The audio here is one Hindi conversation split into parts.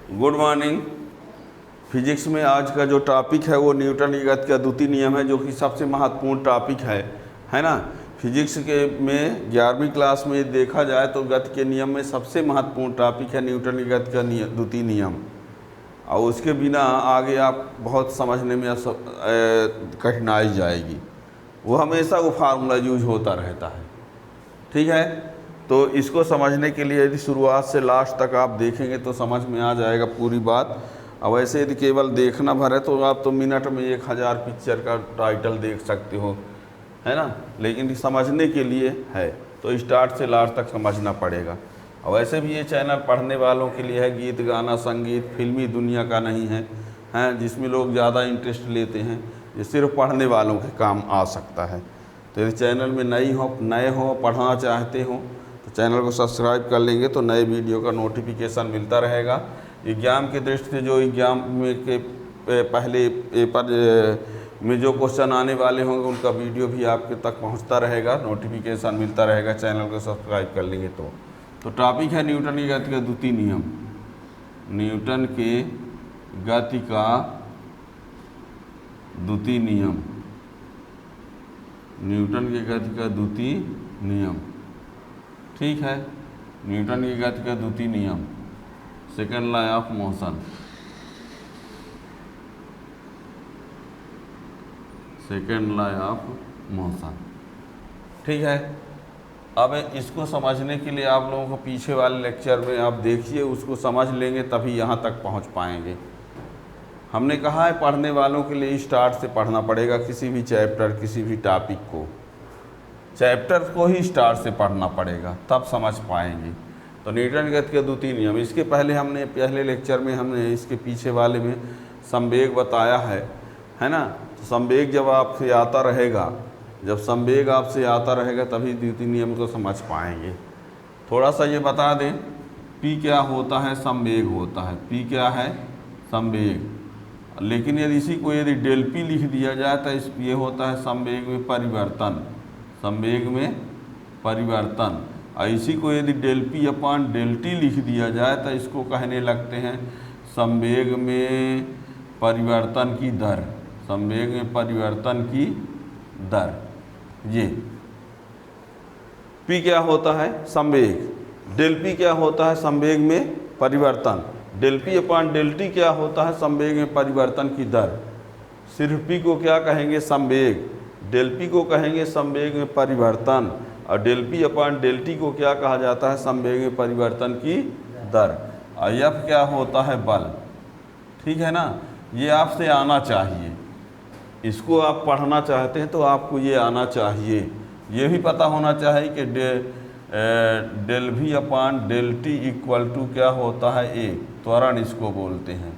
Good morning. फिजिक्स में आज का जो टॉपिक है वो न्यूटन की गति का द्वितीय नियम है, जो कि सबसे महत्वपूर्ण टॉपिक है ना। फिजिक्स के में 11वीं क्लास में देखा जाए तो गति के नियम में सबसे महत्वपूर्ण टॉपिक है न्यूटन की गति का द्वितीय नियम, और उसके बिना आगे आप बहुत समझने में कठिनाई जाएगी। वो हमेशा वो फार्मूला यूज होता रहता है, ठीक है। तो इसको समझने के लिए यदि शुरुआत से लास्ट तक आप देखेंगे तो समझ में आ जाएगा पूरी बात। अब ऐसे यदि केवल देखना भर है तो आप तो मिनट में 1000 पिक्चर का टाइटल देख सकते हो, है ना। लेकिन समझने के लिए है तो स्टार्ट से लास्ट तक समझना पड़ेगा। और वैसे भी ये चैनल पढ़ने वालों के लिए है, गीत गाना संगीत फिल्मी दुनिया का नहीं है, हैं जिसमें लोग ज़्यादा इंटरेस्ट लेते हैं। ये सिर्फ पढ़ने वालों के काम आ सकता है। तो यदि चैनल में नए हो पढ़ना चाहते हो तो चैनल को सब्सक्राइब कर लेंगे तो नए वीडियो का नोटिफिकेशन मिलता रहेगा। एग्ज़ाम के दृष्टि से जो एग्ज़ाम में के पहले पेपर में जो क्वेश्चन आने वाले होंगे उनका वीडियो भी आपके तक पहुंचता रहेगा, नोटिफिकेशन मिलता रहेगा। चैनल को सब्सक्राइब कर लेंगे तो टॉपिक है न्यूटन की गति का द्वितीय नियम। न्यूटन के गति का द्वितीय नियम, न्यूटन की गति का द्वितीय नियम, ठीक है। न्यूटन की गति का द्वितीय नियम, second law of motion, second law of motion, ठीक है। अब इसको समझने के लिए आप लोगों को पीछे वाले लेक्चर में आप देखिए, उसको समझ लेंगे तभी यहाँ तक पहुँच पाएंगे। हमने कहा है पढ़ने वालों के लिए स्टार्ट से पढ़ना पड़ेगा, किसी भी चैप्टर किसी भी टॉपिक को, चैप्टर को ही स्टार्ट से पढ़ना पड़ेगा तब समझ पाएंगे। तो न्यूटन की गति का द्वितीय नियम, इसके पहले हमने पहले लेक्चर में हमने इसके पीछे वाले में संवेग बताया है ना। तो संवेग जब आपसे आता रहेगा, जब संवेग आपसे आता रहेगा तभी द्वितीय नियम को समझ पाएंगे। थोड़ा सा ये बता दें, पी क्या होता है, संवेग होता है। पी क्या है, संवेग। लेकिन यदि इसी को यदि डेल पी लिख दिया जाए तो ये होता है संवेग में परिवर्तन, संवेग में परिवर्तन। और इसी को यदि del P upon del T लिख दिया जाए तो इसको कहने लगते हैं संवेग में परिवर्तन की दर, संवेग में परिवर्तन की दर। ये पी क्या होता है, संवेग। डेल पी क्या होता है, संवेग में परिवर्तन। Del P upon del T क्या होता है, संवेग में परिवर्तन की दर। सिर्फ पी को क्या कहेंगे, संवेग। डेल पी को कहेंगे संवेग में परिवर्तन, और del P upon del T को क्या कहा जाता है, संवेग में परिवर्तन की दर। और एफ क्या होता है, बल, ठीक है ना। ये आपसे आना चाहिए, इसको आप पढ़ना चाहते हैं तो आपको ये आना चाहिए। ये भी पता होना चाहिए कि del V upon del T equal to क्या होता है, ए, त्वरण इसको बोलते हैं।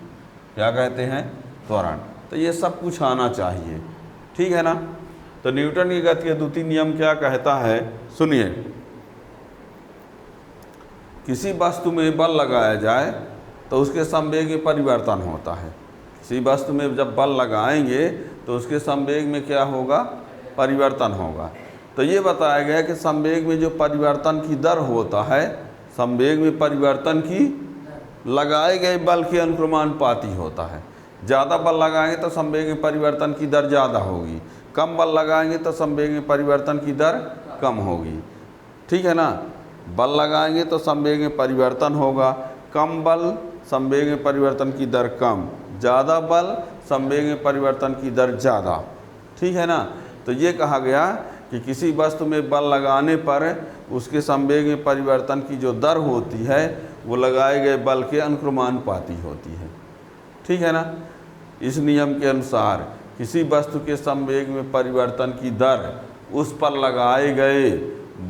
क्या कहते हैं, त्वरण। तो ये सब कुछ आना चाहिए, ठीक है ना। तो न्यूटन की गति का द्वितीय नियम क्या कहता है, सुनिए। किसी वस्तु में बल लगाया जाए तो उसके संवेग में परिवर्तन होता है। किसी वस्तु में जब बल लगाएंगे तो उसके संवेग में क्या होगा, परिवर्तन होगा। तो ये बताया गया कि संवेग में जो परिवर्तन की दर होता है, संवेग में परिवर्तन की लगाए गए बल के अनुक्रमानुपाती होता है। ज़्यादा बल लगाएंगे तो संवेग में परिवर्तन की दर ज़्यादा होगी, कम बल लगाएंगे तो संवेग में परिवर्तन की दर कम होगी, ठीक है ना। बल लगाएंगे तो संवेग में परिवर्तन होगा, कम बल संवेग में परिवर्तन की दर कम, ज़्यादा बल संवेग में परिवर्तन की दर ज़्यादा, ठीक है ना। तो ये कहा गया कि किसी वस्तु में बल लगाने पर उसके संवेग में परिवर्तन की जो दर होती है वो लगाए गए बल के अनुक्रमानुपाती होती है, ठीक है ना। इस नियम के अनुसार किसी वस्तु के संवेग में परिवर्तन की दर उस पर लगाए गए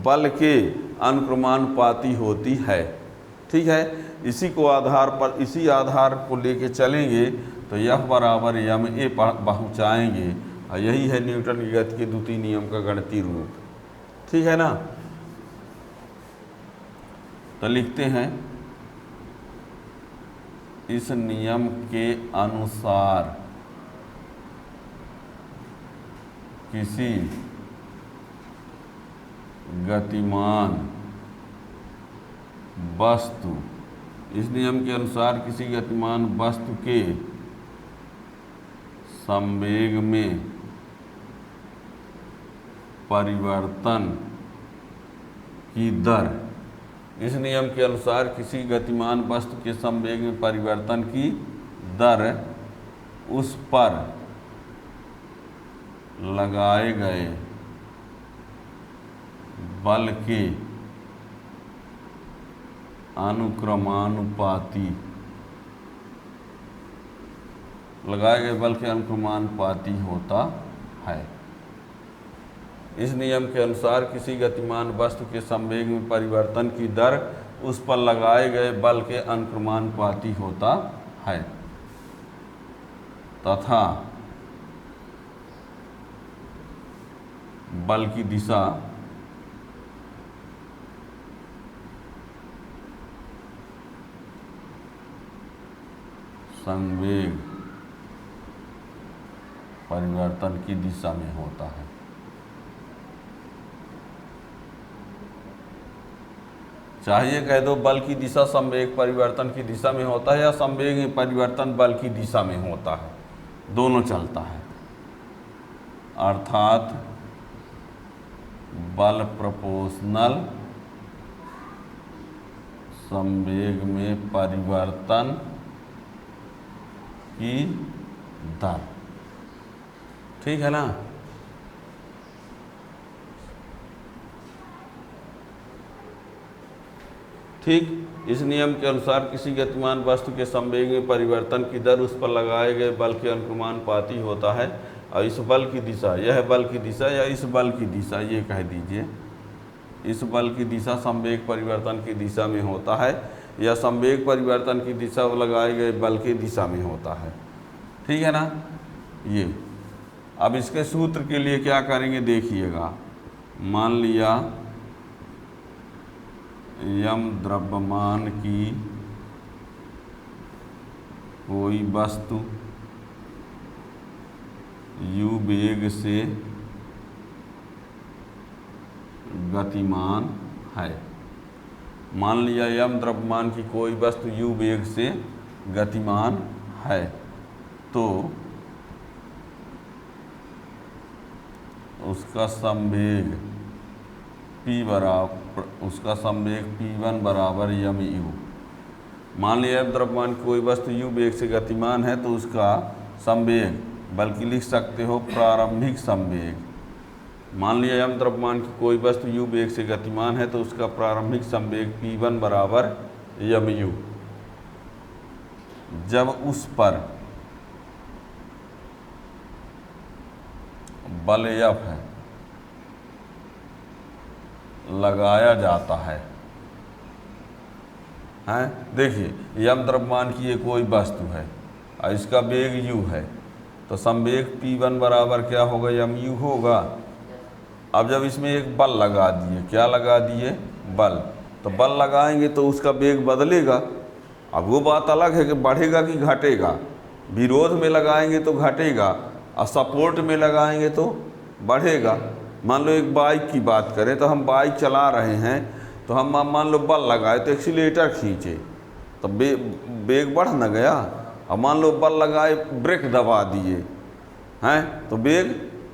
बल के अनुक्रमानुपाती होती है, ठीक है। इसी आधार को लेके चलेंगे तो F बराबर m a पहुँचाएँगे, और यही है न्यूटन की गति के द्वितीय नियम का गणितीय रूप, ठीक है ना। तो लिखते हैं, इस नियम के अनुसार किसी गतिमान वस्तु इस नियम के अनुसार किसी गतिमान वस्तु के संवेग में परिवर्तन की दर, इस नियम के अनुसार किसी गतिमान वस्तु के संवेग में परिवर्तन की दर उस पर लगाए गए बल के अनुक्रमानुपाती, लगाए गए बल के अनुक्रमानुपाती होता है। इस नियम के अनुसार किसी गतिमान वस्तु के संवेग में परिवर्तन की दर उस पर लगाए गए बल के अनुक्रमानुपाती होता है तथा बल की दिशा संवेग परिवर्तन की दिशा में होता है। चाहिए कह दो बल की दिशा संवेग परिवर्तन की दिशा में होता है या संवेग में परिवर्तन बल की दिशा में होता है, दोनों चलता है। अर्थात बल प्रोपोर्शनल संवेग में परिवर्तन की दर, ठीक है ना। ठीक, इस नियम के अनुसार किसी गतिमान वस्तु के संवेग में परिवर्तन की दर उस पर लगाए गए बल के अनुक्रमानुपाती होता है और इस बल की दिशा, यह बल की दिशा या इस बल की दिशा, ये कह दीजिए, इस बल की दिशा संवेग परिवर्तन की दिशा में होता है या संवेग परिवर्तन की दिशा लगाए गए बल की दिशा में होता है, ठीक है ना। ये अब इसके सूत्र के लिए क्या करेंगे देखिएगा। मान लिया यम द्रव्यमान की कोई वस्तु u वेग से गतिमान है। मान लिया यम द्रव्यमान की कोई वस्तु u वेग से गतिमान है तो उसका संवेग p बराबर, उसका संवेग p1 बराबर यम u। मान लिया यम द्रव्यमान की कोई वस्तु u वेग से गतिमान है तो उसका संवेग, बल्कि लिख सकते हो प्रारंभिक संवेग। मान लिया यम द्रव्यमान की कोई वस्तु u वेग से गतिमान है तो उसका प्रारंभिक संवेग p1 बराबर यम u। जब उस पर बल F है लगाया जाता है, देखिए यम द्रव्यमान की ये कोई वस्तु है और इसका वेग u है तो संवेग p1 बराबर क्या होगा, यम u होगा। अब जब इसमें एक बल लगा दिए, क्या लगा दिए, बल, तो बल लगाएंगे तो उसका वेग बदलेगा। अब वो बात अलग है कि बढ़ेगा कि घटेगा, विरोध में लगाएंगे तो घटेगा और सपोर्ट में लगाएंगे तो बढ़ेगा। मान लो एक बाइक की बात करें तो हम बाइक चला रहे हैं तो हम मान लो बल लगाए तो एक्सीलेटर खींचे तो वेग बढ़ न गया। अब मान लो बल लगाए ब्रेक दबा दिए हैं तो वेग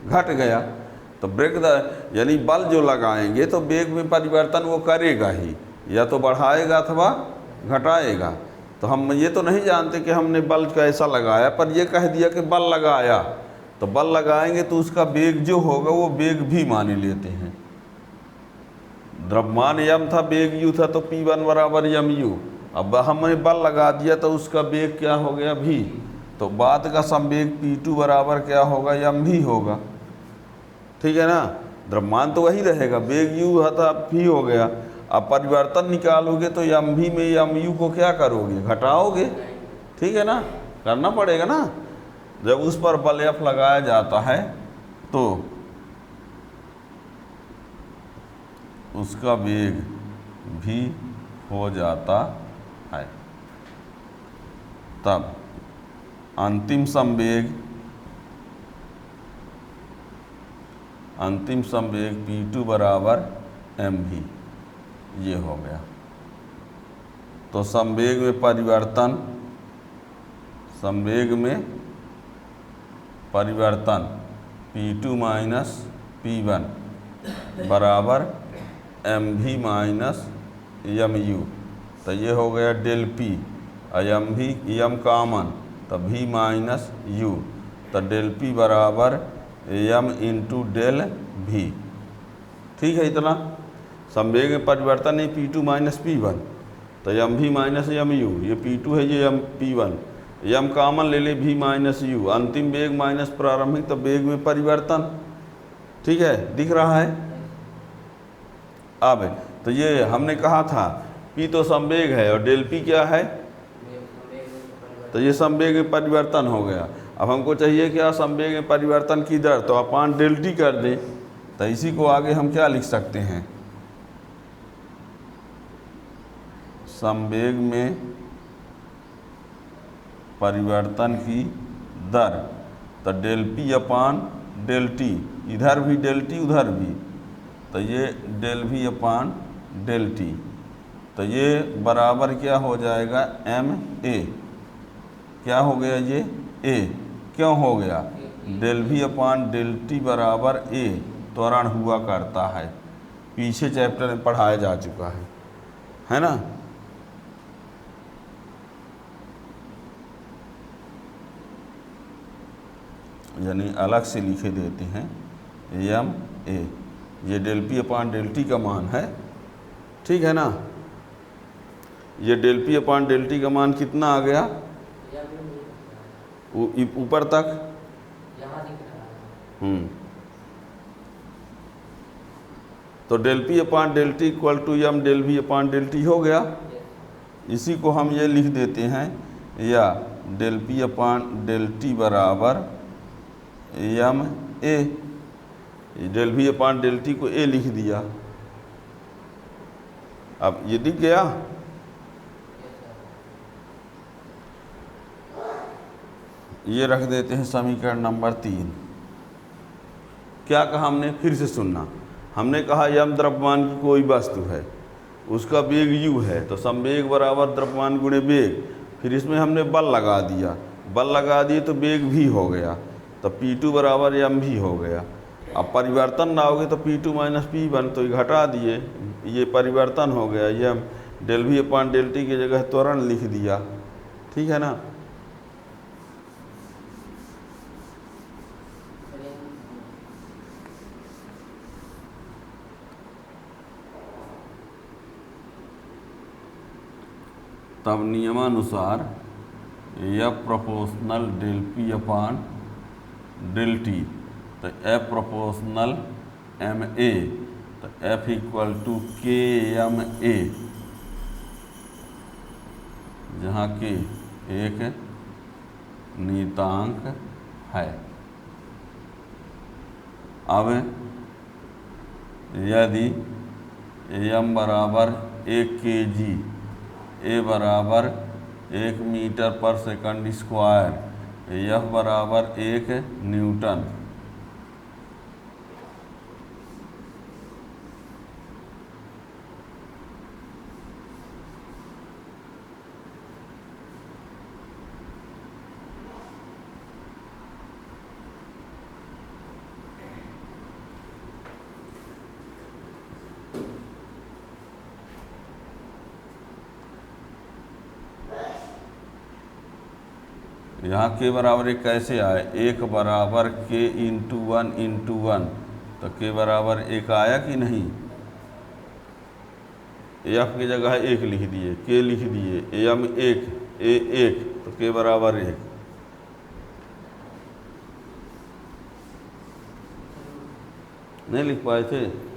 घट गया। तो ब्रेक यानी बल जो लगाएंगे तो वेग में परिवर्तन वो करेगा ही, या तो बढ़ाएगा अथवा घटाएगा। तो हम ये तो नहीं जानते कि हमने बल कैसा लगाया, पर ये कह दिया कि बल लगाया, तो बल लगाएंगे तो उसका वेग जो होगा वो वेग भी मान लेते हैं। द्रव्यमान यम था, वेग u था, तो p1 बराबर यम u। अब हमने बल लगा दिया तो उसका वेग क्या हो गया, v। तो बाद का संवेग p2 बराबर क्या होगा, यम v होगा, ठीक है ना। द्रव्यमान तो वही रहेगा, वेग u था, v हो गया। अब परिवर्तन निकालोगे तो यम v में यम u को क्या करोगे, घटाओगे, ठीक है ना, करना पड़ेगा ना। जब उस पर बल F लगाया जाता है तो उसका वेग भी हो जाता है। तब अंतिम संवेग P2 बराबर mv, ये हो गया। तो संवेग में परिवर्तन P2 माइनस P1 बराबर mv माइनस mu। तो ये हो गया डेल P और m कॉमन तो v माइनस u। तो डेल P बराबर m इंटू डेल v। ठीक है, इतना संवेग में परिवर्तन है P2 माइनस P1 तो mv माइनस mu, ये P2 है, ये P1, m कॉमन ले ले v माइनस u, अंतिम वेग माइनस प्रारंभिक तो वेग में परिवर्तन। ठीक है, दिख रहा है। अब तो ये हमने कहा था P तो संवेग है और डेल P क्या है, तो ये संवेग में परिवर्तन हो गया। अब हमको चाहिए क्या, संवेग में परिवर्तन की दर, तो अपान डेल T कर दें। तो इसी को आगे हम क्या लिख सकते हैं, संवेग में परिवर्तन की दर तो del P upon del T, इधर भी डेल T उधर भी, तो ये del V upon del T। तो ये बराबर क्या हो जाएगा ma। क्या हो गया ये a, क्यों हो गया, del V upon del T बराबर a त्वरण हुआ करता है, पीछे चैप्टर में पढ़ाया जा चुका है ना। यानी अलग से लिखे देते हैं एम ए, ये del P upon del T का मान है। ठीक है ना, ये del P upon del T का मान कितना आ गया, ऊपर तक। तो del P upon del T equal to m del V upon del T हो गया। इसी को हम ये लिख देते हैं, या del P upon del T बराबर m a, del V upon del T को a लिख दिया। अब ये दिख गया। ये रख देते हैं समीकरण नंबर 3। क्या कहा हमने, फिर से सुनना। हमने कहा यम द्रव्यमान की कोई वस्तु है, उसका वेग u है, तो संवेग बराबर द्रव्यमान गुणे वेग। फिर इसमें हमने बल लगा दिया, बल लगा दिए तो वेग v हो गया, तो P2 बराबर mv हो गया। अब परिवर्तन ना होगे तो P2 माइनस P1, तो ये घटा दिए, ये परिवर्तन हो गया, ये del V upon del T की जगह त्वरण लिख दिया। ठीक है ना। तब नियमानुसार F proportional del P upon del T, तो F प्रोपोर्शनल ma, तो F इक्वल टू KMA, जहाँ के एक नियतांक है। अब यदि m बराबर 1 kg, a बराबर 1 मीटर पर सेकंड स्क्वायर, F बराबर 1 न्यूटन, यहाँ के बराबर एक कैसे आए, 1 बराबर k इंटू 1 इंटू 1, तो k बराबर 1 आया कि नहीं। F की जगह 1 लिख दिए, k लिख दिए, m 1 a 1, तो k बराबर 1। नहीं लिख पाए थे।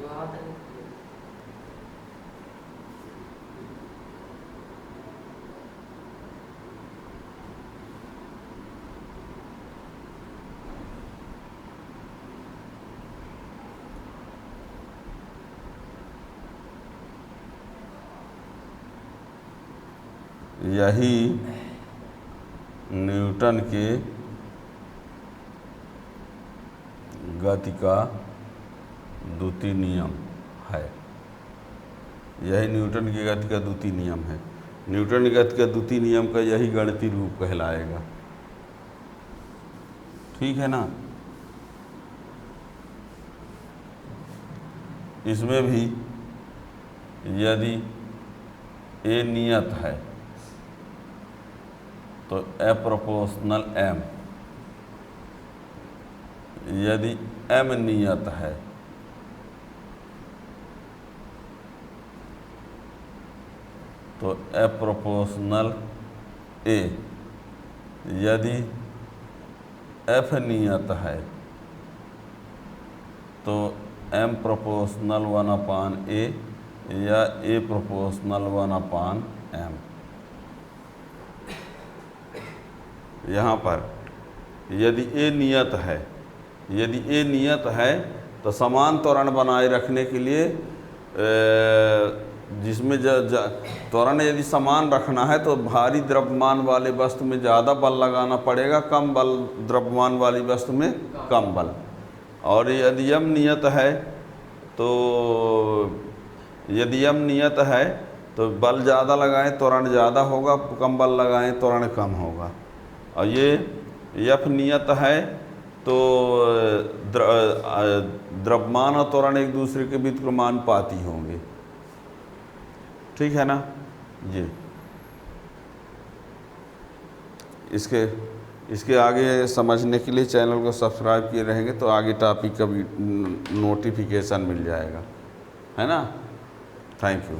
यही न्यूटन के गति का द्वितीय नियम है। यही न्यूटन की गति का द्वितीय नियम है। न्यूटन की गति का द्वितीय नियम का यही गणितीय रूप कहलाएगा। ठीक है ना। इसमें भी यदि ए नियत है तो ए प्रोपोर्शनल एम, यदि एम नियत है तो ए प्रोपोर्शनल ए, यदि एफ नियत है तो एम प्रोपोर्शनल 1/a या ए प्रोपोर्शनल 1/m। यहाँ पर यदि ए नियत है, यदि ए नियत है तो समान त्वरण बनाए रखने के लिए जिसमें त्वरण यदि समान रखना है तो भारी द्रव्यमान वाले वस्तु में ज़्यादा बल लगाना पड़ेगा, कम बल द्रव्यमान वाली वस्तु में कम बल। और यदि यम नियत है तो यदि यम नियत है तो बल ज़्यादा लगाएं त्वरण ज़्यादा होगा, कम बल लगाएं त्वरण कम होगा। और ये यफ नियत है तो द्रव्यमान और त्वरण एक दूसरे के व्युत्क्रमानुपाती होंगे। ठीक है ना जी। इसके आगे समझने के लिए चैनल को सब्सक्राइब किए रहेंगे तो आगे टॉपिक का भी नोटिफिकेशन मिल जाएगा, है ना। Thank you.